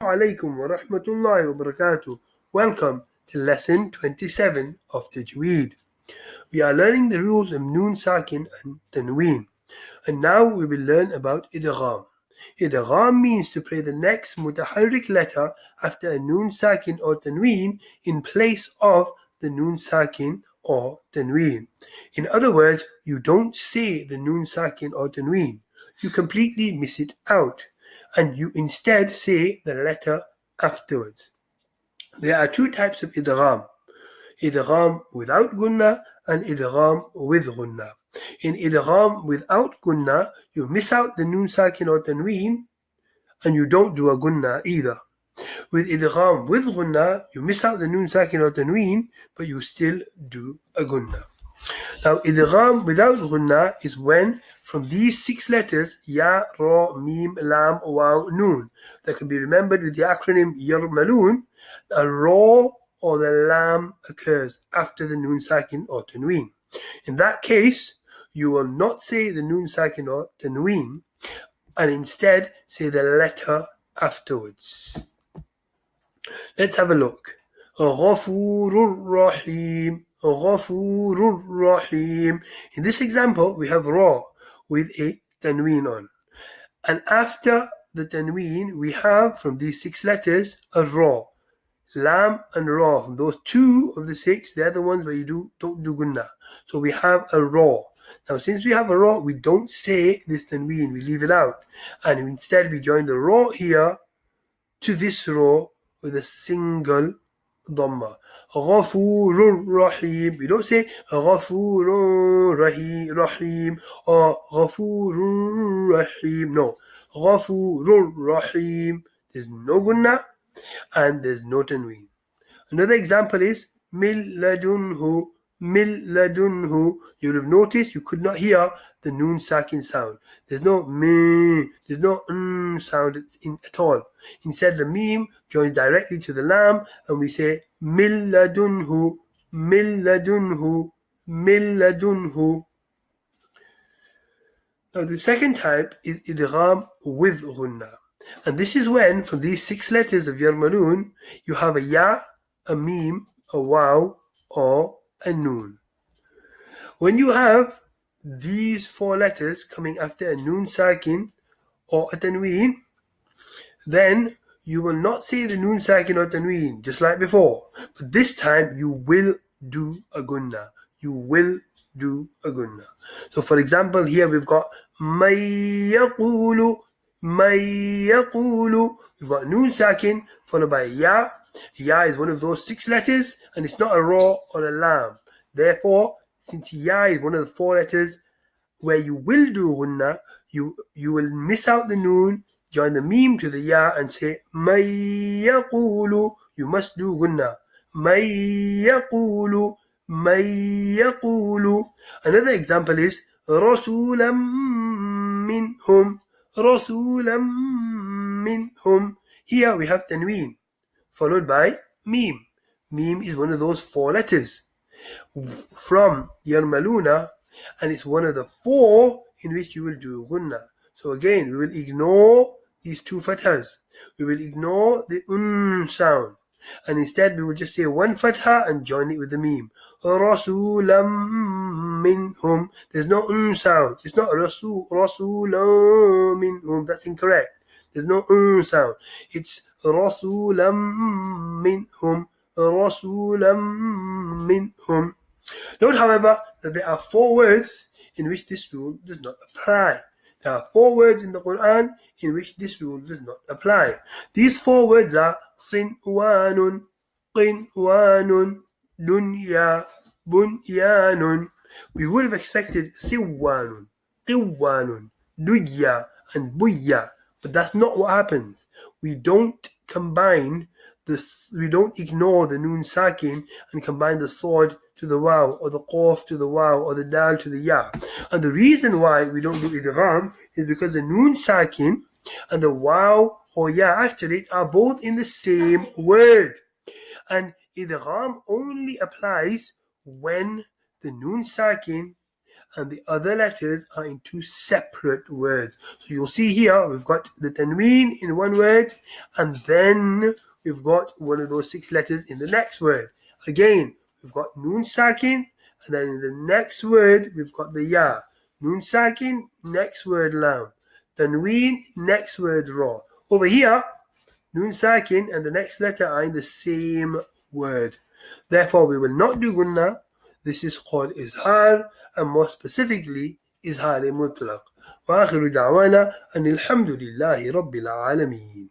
Alaikum wa rahmatullahi wa barakatuh. Welcome to lesson 27 of Tajweed. We are learning the rules of Noon Sakin and Tanween. And now we will learn about idghaam. Idghaam means to play the next mutaharrik letter after a Noon Sakin or Tanween in place of the Noon Sakin or Tanween. In other words, you don't say the Noon Sakin or Tanween. You completely miss it out, and you instead say the letter afterwards. There are two types of idgham: idgham without gunna and idgham with gunna. In idgham without gunna, you miss out the noon sakin or tanween, and you don't do a gunna either. With idgham with gunna, you miss out the noon sakin or tanween, but you still do a gunna. Now, idgham without gunna is when from these 6 letters, ya, ra, mim, lam, waw, noon, that can be remembered with the acronym yarmaloon, a ra or the lam occurs after the noon sakin or tanween. In that case, you will not say the noon sakin or tanween, and instead say the letter afterwards. Let's have a look. Ghafurur Rahim. Ghafurur Rahim. In this example, we have ra with a tanween on. And after the tanween, we have from these 6 letters a ra. Lam and ra. From those 2 of the 6, they're the ones where you don't do gunna. So we have a ra. Now, since we have a ra, we don't say this tanween. We leave it out. And instead, we join the ra here to this ra with a single dhamma. Ghafurur Rahim. We don't say Ghafurur Rahim or Ghafurur Rahim. No. Ghafurur Rahim. There's no gunna and there's no tanween. Another example is Min ladunhu. Min ladunhu. You would have noticed you could not hear the noon sakin sound. There's no min, there's no sound at all. Instead, the mim joins directly to the lam, and we say min ladunhu, min ladunhu, min ladunhu. Now, the second type is idgham with gunna. And this is when, from these 6 letters of yarmaloon, you have a ya, a mim, a waw, or a noon. When you have these 4 letters coming after a noon sakin or a tanween, then you will not say the noon sakin or tanween just like before, but this time you will do a gunna. You will do a gunna. So for example, here we've got may yaqulu, may yaqulu. We've got noon sakin followed by ya. Ya is one of those 6 letters, and it's not a ra or a lam. Therefore, since ya is one of the 4 letters where you will do gunna, you will miss out the noon, join the mim to the ya, and say may yaqulu. You must do gunna. May yaqulu, may yaqulu. Another example is rasulam minhum, rasulam minhum. Here we have tanween followed by mim. Mim is one of those 4 letters from yarmaluna, and it's one of the 4 in which you will do gunna. So again, we will ignore these 2 fathas. We will ignore the sound, and instead we will just say 1 fatha and join it with the mim. Rasulam minhum. There's no sound. It's not rasulam minhum. That's incorrect. There's no sound. It's rasulam minhum. Rasulam minhum. Note, however, that there are 4 words in which this rule does not apply. There are 4 words in the Quran in which this rule does not apply. These 4 words are sinwanun, qinwanun, dunya, bunyanun. We would have expected siwanun, qiwanun, dunya, and buya, but that's not what happens. We don't combine this. We don't ignore the noon sakin and combine the sword to the waw, or the qaf to the waw, or the dal to the ya. And the reason why we don't do idgham is because the noon sakin and the waw or ya after it are both in the same word. And idgham only applies when the noon sakin and the other letters are in two separate words. So you'll see here we've got the tanween in one word, and then we've got one of those 6 letters in the next word. Again, we've got noon sakin, and then in the next word we've got the ya. Noon sakin, next word lam. Tanween, next word ra. Over here, noon sakin and the next letter are in the same word. Therefore, we will not do gunna. This is called izhar, and more specifically, izhar mutlaq. وآخر دعوانا أن الحمد لله رب العالمين.